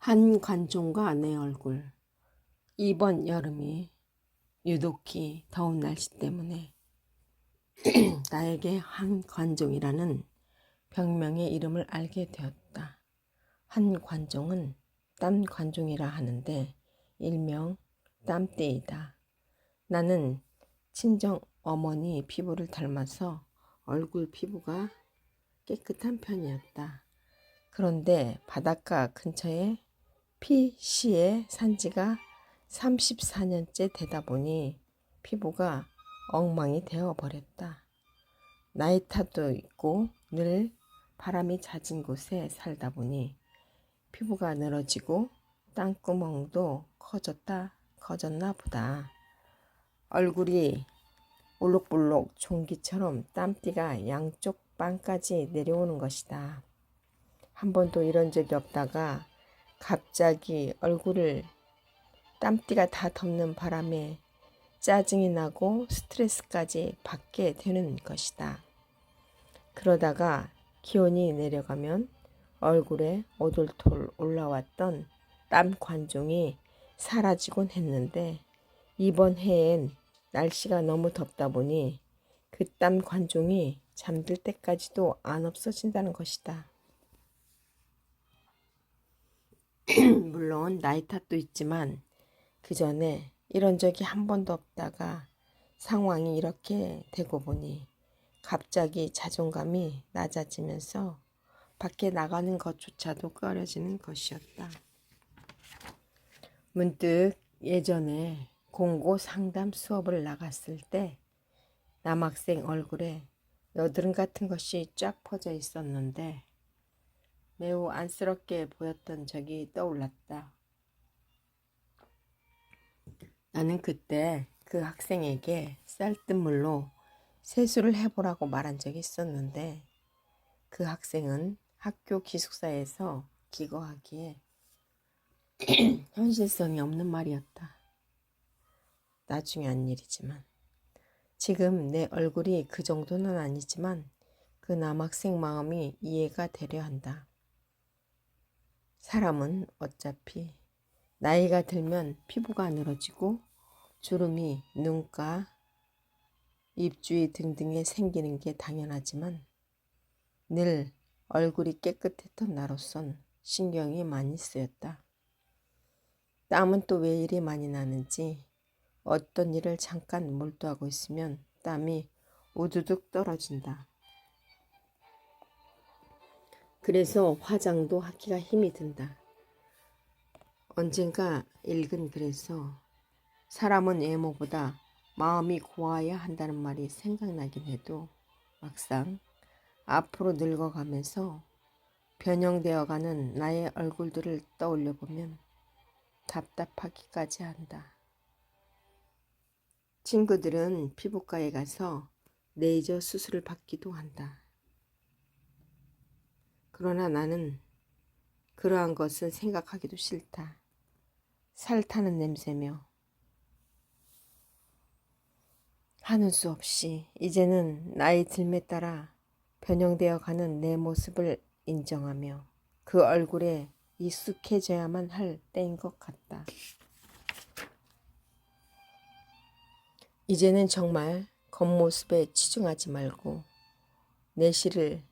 한 관종과 내 얼굴. 이번 여름이 유독히 더운 날씨 때문에 나에게 한 관종이라는 병명의 이름을 알게 되었다. 한 관종은 땀 관종이라 하는데 일명 땀띠이다. 나는 친정 어머니 피부를 닮아서 얼굴 피부가 깨끗한 편이었다. 그런데 바닷가 근처에 PC에 산 지가 34년째 되다 보니 피부가 엉망이 되어 버렸다. 나이 탓도 있고 늘 바람이 잦은 곳에 살다 보니 피부가 늘어지고 땅구멍도 커졌나 보다. 얼굴이 볼록볼록 종기처럼 땀띠가 양쪽 빵까지 내려오는 것이다. 한 번도 이런 적이 없다가 갑자기 얼굴을 땀띠가 다 덮는 바람에 짜증이 나고 스트레스까지 받게 되는 것이다. 그러다가 기온이 내려가면 얼굴에 오돌톨 올라왔던 땀 관종이 사라지곤 했는데 이번 해엔 날씨가 너무 덥다 보니 그 땀 관종이 잠들 때까지도 안 없어진다는 것이다. 물론 나이 탓도 있지만 그 전에 이런 적이 한 번도 없다가 상황이 이렇게 되고 보니 갑자기 자존감이 낮아지면서 밖에 나가는 것조차도 꺼려지는 것이었다. 문득 예전에 공고 상담 수업을 나갔을 때 남학생 얼굴에 여드름 같은 것이 쫙 퍼져 있었는데 매우 안쓰럽게 보였던 적이 떠올랐다. 나는 그때 그 학생에게 쌀뜨물로 세수를 해보라고 말한 적이 있었는데 그 학생은 학교 기숙사에서 기거하기에 현실성이 없는 말이었다. 나중에 한 일이지만 지금 내 얼굴이 그 정도는 아니지만 그 남학생 마음이 이해가 되려 한다. 사람은 어차피 나이가 들면 피부가 늘어지고 주름이 눈가, 입주위 등등에 생기는 게 당연하지만 늘 얼굴이 깨끗했던 나로선 신경이 많이 쓰였다. 땀은 또 왜 이리 많이 나는지 어떤 일을 잠깐 몰두하고 있으면 땀이 우두둑 떨어진다. 그래서 화장도 하기가 힘이 든다. 언젠가 읽은 글에서 사람은 외모보다 마음이 고와야 한다는 말이 생각나긴 해도 막상 앞으로 늙어가면서 변형되어가는 나의 얼굴들을 떠올려 보면 답답하기까지 한다. 친구들은 피부과에 가서 레이저 수술을 받기도 한다. 그러나 나는 그러한 것은 생각하기도 싫다. 살 타는 냄새며 하는 수 없이 이제는 나이 들매 따라 변형되어 가는 내 모습을 인정하며 그 얼굴에 익숙해져야만 할 때인 것 같다. 이제는 정말 겉모습에 치중하지 말고 내실을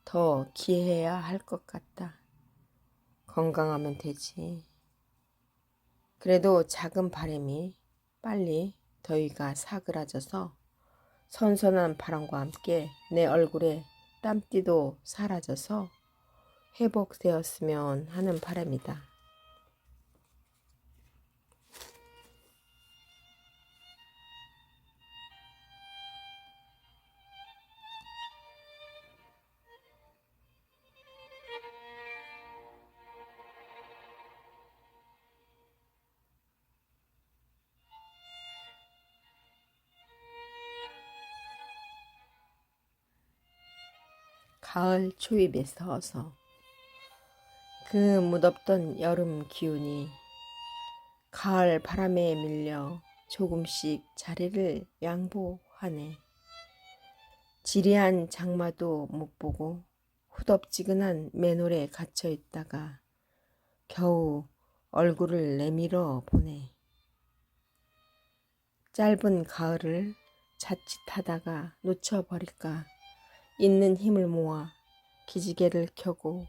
더 기해야 할 것 같다. 건강하면 되지. 그래도 작은 바람이 빨리 더위가 사그라져서 선선한 바람과 함께 내 얼굴에 땀띠도 사라져서 회복되었으면 하는 바람이다. 가을 초입에 서서 그 무덥던 여름 기운이 가을 바람에 밀려 조금씩 자리를 양보하네. 지리한 장마도 못 보고 후덥지근한 맨홀에 갇혀 있다가 겨우 얼굴을 내밀어 보네. 짧은 가을을 자칫하다가 놓쳐버릴까 있는 힘을 모아 기지개를 켜고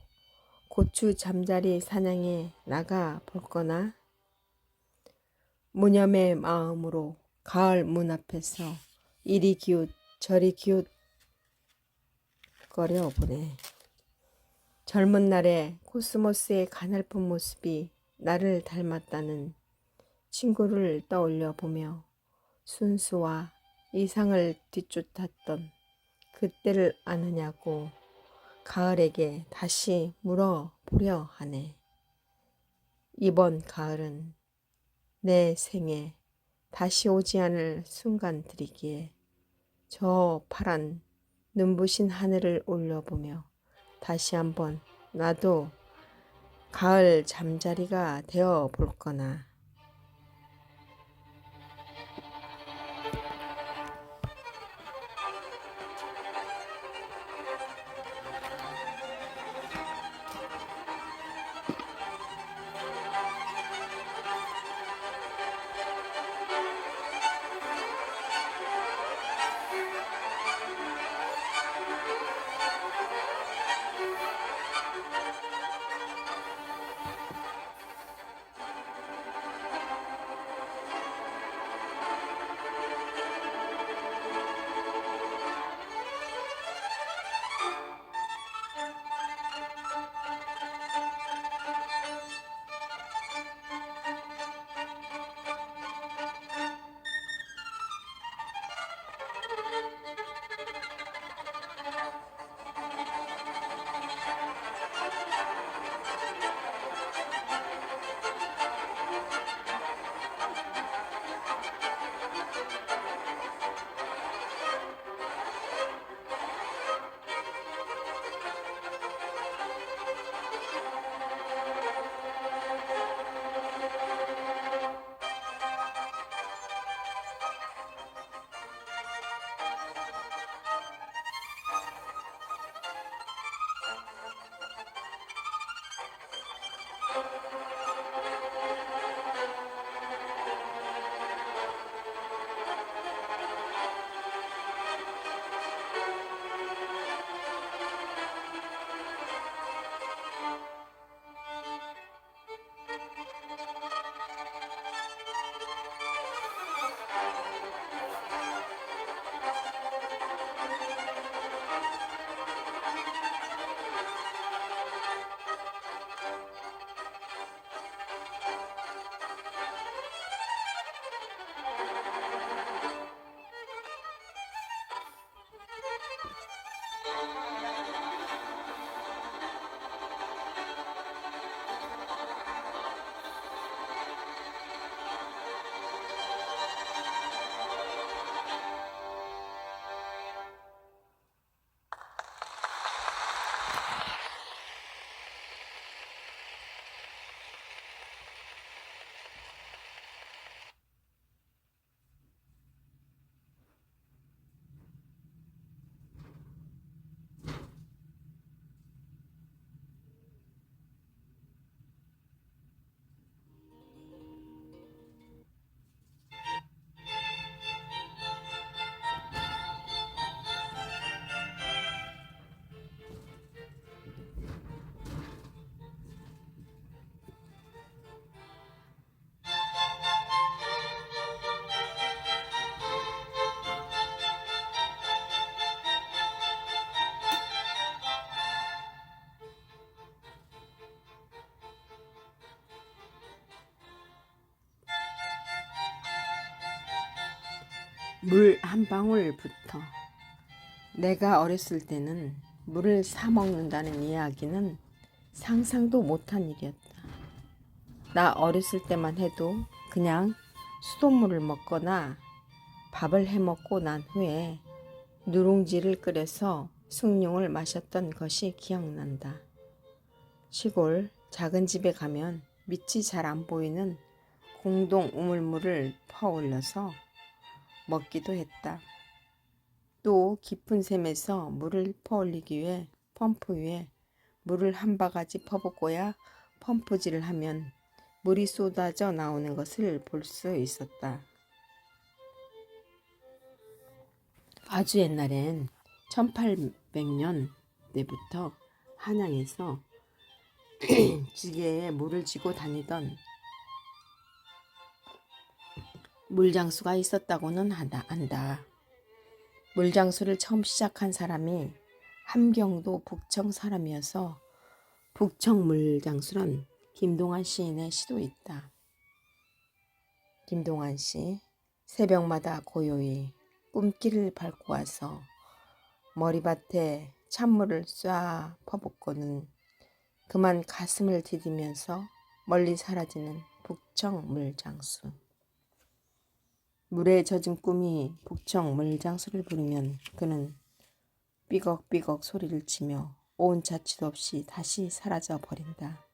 고추 잠자리 사냥에 나가 볼거나 무념의 마음으로 가을 문 앞에서 이리 기웃 저리 기웃 거려 보네. 젊은 날의 코스모스의 가냘픈 모습이 나를 닮았다는 친구를 떠올려 보며 순수와 이상을 뒤쫓았던 그때를 아느냐고 가을에게 다시 물어보려 하네. 이번 가을은 내 생에 다시 오지 않을 순간들이기에 저 파란 눈부신 하늘을 올려보며 다시 한번 나도 가을 잠자리가 되어 볼 거나. 물 한 방울부터. 내가 어렸을 때는 물을 사 먹는다는 이야기는 상상도 못한 일이었다. 나 어렸을 때만 해도 그냥 수돗물을 먹거나 밥을 해 먹고 난 후에 누룽지를 끓여서 숭늉을 마셨던 것이 기억난다. 시골 작은 집에 가면 밑이 잘 안 보이는 공동 우물물을 퍼올려서 먹기도 했다. 또 깊은 샘에서 물을 퍼올리기 위해 펌프 위에 물을 한 바가지 퍼붓고야 펌프질을 하면 물이 쏟아져 나오는 것을 볼 수 있었다. 아주 옛날엔 1800년대부터 한양에서 지게에 물을 쥐고 다니던 물장수가 있었다고는 한다. 물장수를 처음 시작한 사람이 함경도 북청 사람이어서 북청 물장수란 김동완 시인의 시도 있다. 김동완 시, 새벽마다 고요히 꿈길을 밟고 와서 머리밭에 찬물을 쏴 퍼붓고는 그만 가슴을 디디면서 멀리 사라지는 북청 물장수. 물에 젖은 꿈이 북청 물장수를 부르면 그는 삐걱삐걱 소리를 치며 온 자취도 없이 다시 사라져 버린다.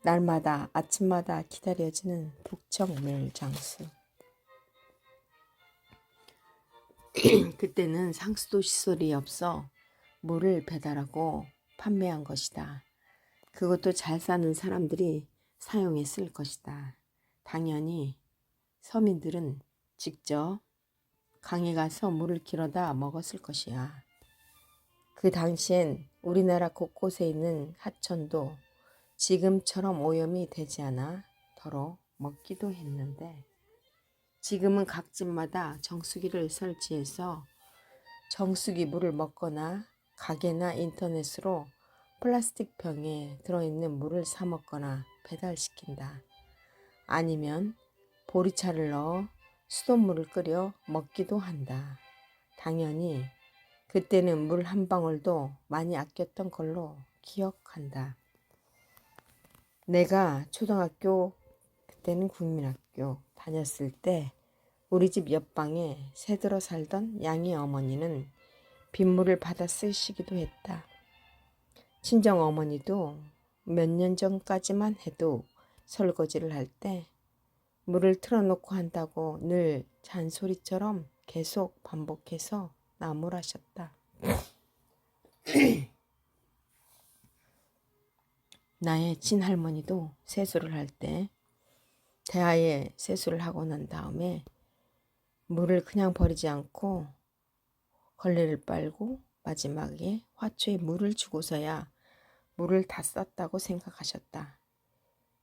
날마다 아침마다 기다려지는 북청 물장수. 그때는 상수도 시설이 없어 물을 배달하고 판매한 것이다. 그것도 잘 사는 사람들이 사용했을 것이다. 당연히 서민들은 직접 강에 가서 물을 길어다 먹었을 것이야. 그 당시엔 우리나라 곳곳에 있는 하천도 지금처럼 오염이 되지 않아 더러 먹기도 했는데 지금은 각 집마다 정수기를 설치해서 정수기 물을 먹거나 가게나 인터넷으로 플라스틱 병에 들어있는 물을 사 먹거나 배달시킨다. 아니면 보리차를 넣어 수돗물을 끓여 먹기도 한다. 당연히 그때는 물 한 방울도 많이 아꼈던 걸로 기억한다. 내가 초등학교, 그때는 국민학교 다녔을 때 우리 집 옆방에 새들어 살던 양이 어머니는 빗물을 받아 쓰시기도 했다. 친정 어머니도 몇 년 전까지만 해도 설거지를 할 때 물을 틀어놓고 한다고 늘 잔소리처럼 계속 반복해서 나무라셨다. 나의 친할머니도 세수를 할 때 대야에 세수를 하고 난 다음에 물을 그냥 버리지 않고 걸레를 빨고 마지막에 화초에 물을 주고서야 물을 다 썼다고 생각하셨다.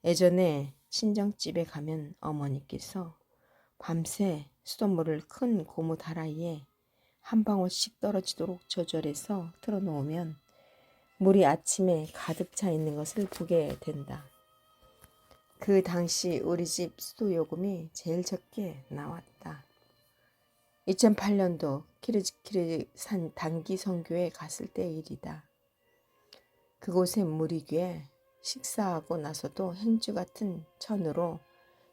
예전에 친정집에 가면 어머니께서 밤새 수돗물을 큰 고무 다라이에 한 방울씩 떨어지도록 조절해서 틀어놓으면 물이 아침에 가득 차 있는 것을 보게 된다. 그 당시 우리 집 수도요금이 제일 적게 나왔다. 2008년도 키르지키르산 단기 선교에 갔을 때의 일이다. 그곳에 물이 귀에 식사하고 나서도 행주 같은 천으로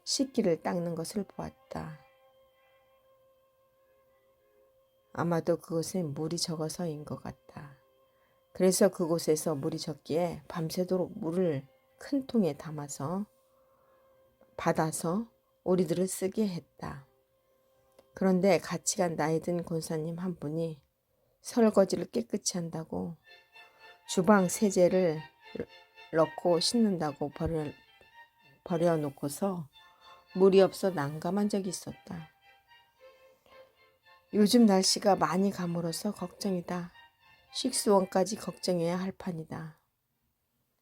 식기를 닦는 것을 보았다. 아마도 그곳엔 물이 적어서인 것 같다. 그래서 그곳에서 물이 적기에 밤새도록 물을 큰 통에 받아서 우리들을 쓰게 했다. 그런데 같이 간 나이 든 권사님 한 분이 설거지를 깨끗이 한다고 주방 세제를 넣고 씻는다고 버려놓고서 물이 없어 난감한 적이 있었다. 요즘 날씨가 많이 가물어서 걱정이다. 식수원까지 걱정해야 할 판이다.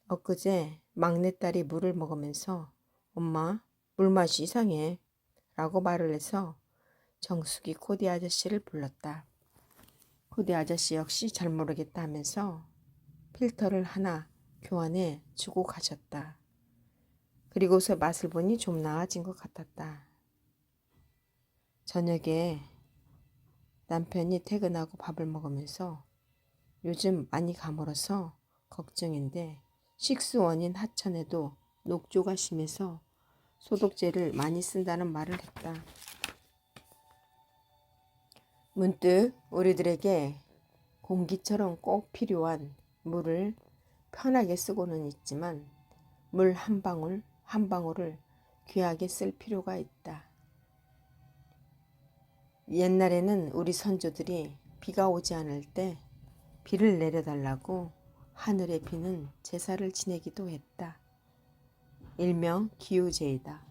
엊그제 막내딸이 물을 먹으면서 엄마 물맛이 이상해 라고 말을 해서 정수기 코디 아저씨를 불렀다. 코디 아저씨 역시 잘 모르겠다 하면서 필터를 하나 교환해 주고 가셨다. 그리고서 맛을 보니 좀 나아진 것 같았다. 저녁에 남편이 퇴근하고 밥을 먹으면서 요즘 많이 가물어서 걱정인데 식수원인 하천에도 녹조가 심해서 소독제를 많이 쓴다는 말을 했다. 문득 우리들에게 공기처럼 꼭 필요한 물을 편하게 쓰고는 있지만 물 한 방울 한 방울을 귀하게 쓸 필요가 있다. 옛날에는 우리 선조들이 비가 오지 않을 때 비를 내려달라고 하늘에 비는 제사를 지내기도 했다. 일명 기우제이다.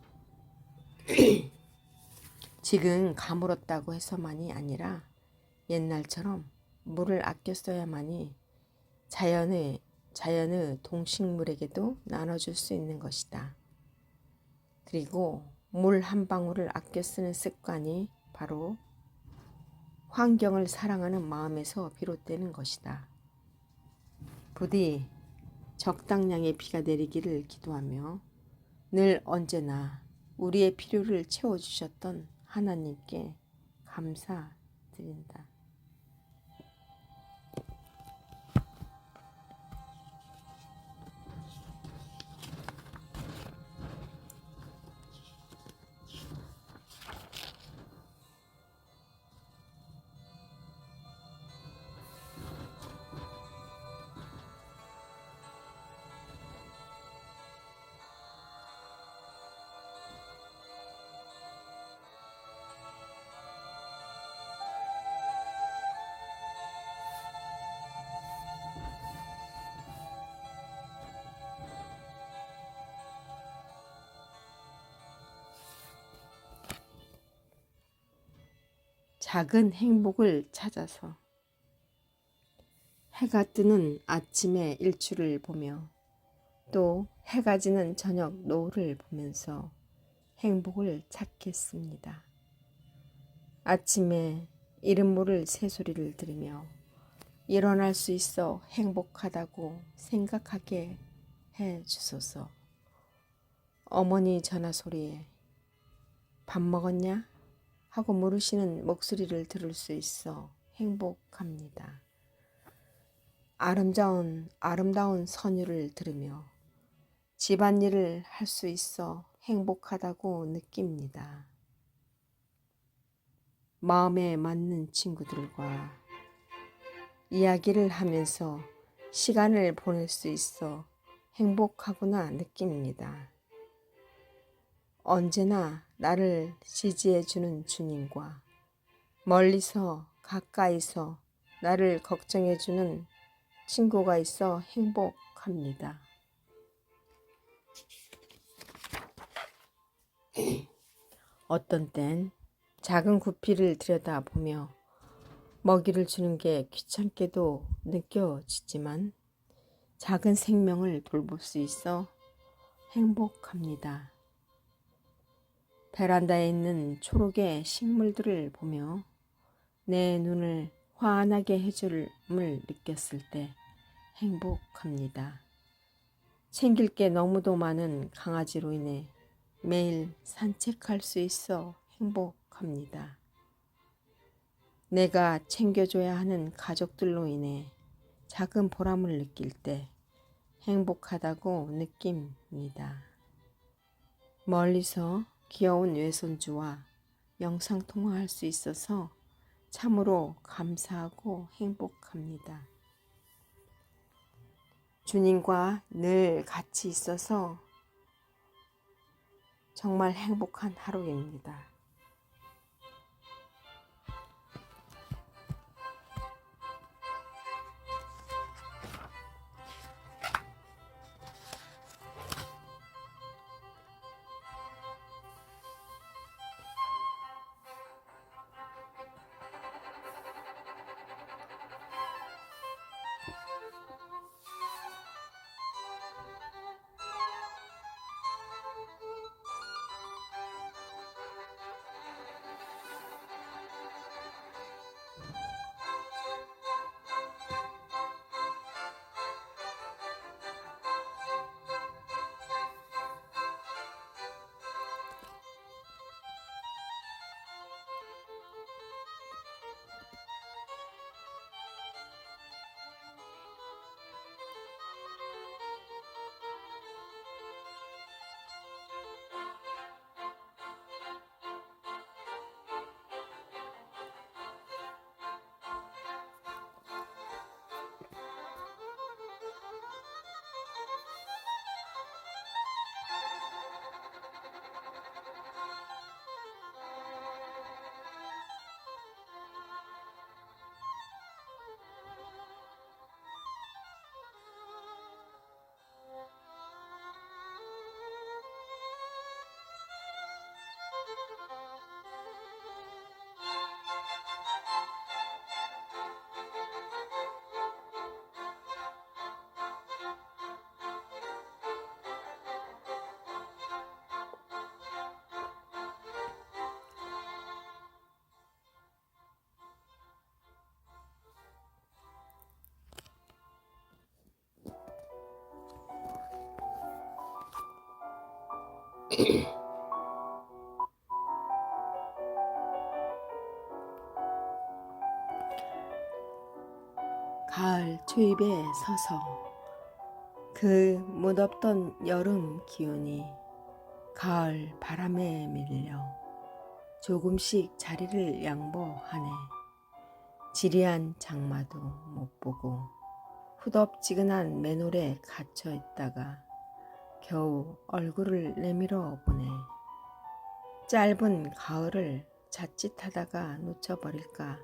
지금 가물었다고 해서만이 아니라 옛날처럼 물을 아껴 써야만이 자연의 동식물에게도 나눠줄 수 있는 것이다. 그리고 물 한 방울을 아껴 쓰는 습관이 바로 환경을 사랑하는 마음에서 비롯되는 것이다. 부디 적당량의 비가 내리기를 기도하며 늘 언제나 우리의 필요를 채워주셨던 하나님께 감사드린다. 작은 행복을 찾아서 해가 뜨는 아침의 일출을 보며 또 해가 지는 저녁 노을을 보면서 행복을 찾겠습니다. 아침에 이름 모를 새소리를 들으며 일어날 수 있어 행복하다고 생각하게 해 주소서. 어머니 전화 소리에 밥 먹었냐? 하고 물으시는 목소리를 들을 수 있어 행복합니다. 아름다운 선율을 들으며 집안일을 할 수 있어 행복하다고 느낍니다. 마음에 맞는 친구들과 이야기를 하면서 시간을 보낼 수 있어 행복하구나 느낍니다. 언제나 나를 지지해주는 주님과 멀리서 가까이서 나를 걱정해주는 친구가 있어 행복합니다. 어떤 땐 작은 구피를 들여다보며 먹이를 주는 게 귀찮게도 느껴지지만 작은 생명을 돌볼 수 있어 행복합니다. 베란다에 있는 초록의 식물들을 보며 내 눈을 환하게 해줌을 느꼈을 때 행복합니다. 챙길 게 너무도 많은 강아지로 인해 매일 산책할 수 있어 행복합니다. 내가 챙겨줘야 하는 가족들로 인해 작은 보람을 느낄 때 행복하다고 느낍니다. 멀리서 귀여운 외손주와 영상통화할 수 있어서 참으로 감사하고 행복합니다. 주님과 늘 같이 있어서 정말 행복한 하루입니다. 가을 초입에 서서 그 무덥던 여름 기운이 가을 바람에 밀려 조금씩 자리를 양보하네. 지리한 장마도 못 보고 후덥지근한 맨홀에 갇혀 있다가 겨우 얼굴을 내밀어 보네. 짧은 가을을 자칫하다가 놓쳐버릴까.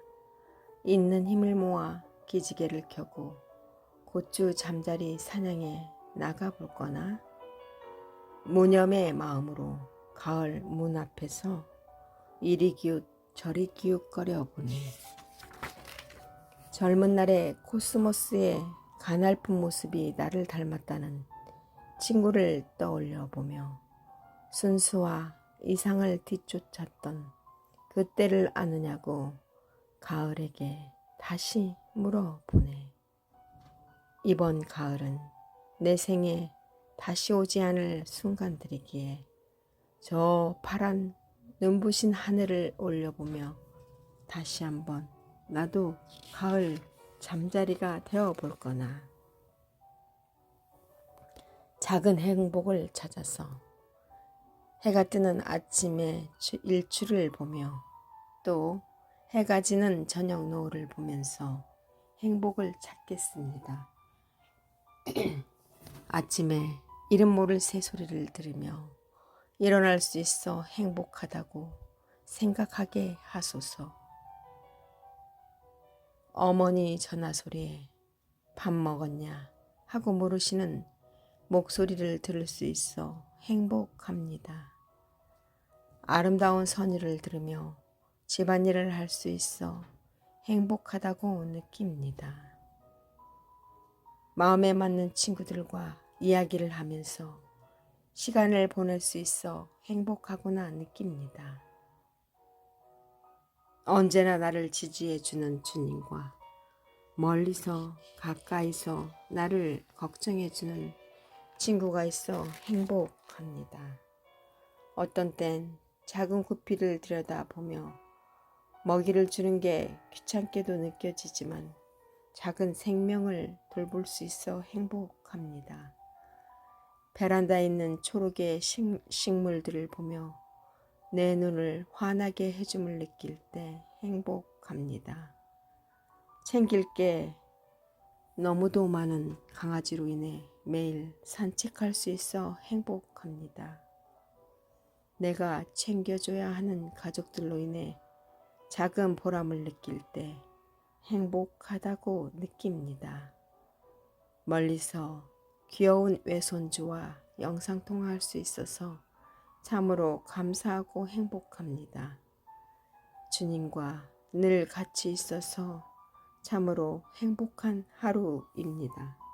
있는 힘을 모아 기지개를 켜고 고추 잠자리 사냥에 나가볼 거나. 무념의 마음으로 가을 문 앞에서 이리 기웃 저리 기웃거려 보니 젊은 날의 코스모스의 가냘픈 모습이 나를 닮았다는 친구를 떠올려 보며 순수와 이상을 뒤쫓았던 그때를 아느냐고 가을에게 다시 물어보네. 이번 가을은 내 생에 다시 오지 않을 순간들이기에 저 파란 눈부신 하늘을 올려보며 다시 한번 나도 가을 잠자리가 되어볼 거나. 작은 행복을 찾아서 해가 뜨는 아침의 일출을 보며 또 해가 지는 저녁 노을을 보면서 행복을 찾겠습니다. 아침에 이름 모를 새소리를 들으며 일어날 수 있어 행복하다고 생각하게 하소서. 어머니 전화 소리에 밥 먹었냐 하고 물으시는 목소리를 들을 수 있어 행복합니다. 아름다운 선율을 들으며 집안일을 할 수 있어 행복하다고 느낍니다. 마음에 맞는 친구들과 이야기를 하면서 시간을 보낼 수 있어 행복하구나 느낍니다. 언제나 나를 지지해주는 주님과 멀리서 가까이서 나를 걱정해주는 친구가 있어 행복합니다. 어떤 땐 작은 구피를 들여다보며 먹이를 주는 게 귀찮게도 느껴지지만 작은 생명을 돌볼 수 있어 행복합니다. 베란다에 있는 초록의 식물들을 보며 내 눈을 환하게 해줌을 느낄 때 행복합니다. 챙길 게 너무도 많은 강아지로 인해 매일 산책할 수 있어 행복합니다. 내가 챙겨줘야 하는 가족들로 인해 작은 보람을 느낄 때 행복하다고 느낍니다. 멀리서 귀여운 외손주와 영상통화할 수 있어서 참으로 감사하고 행복합니다. 주님과 늘 같이 있어서 참으로 행복한 하루입니다.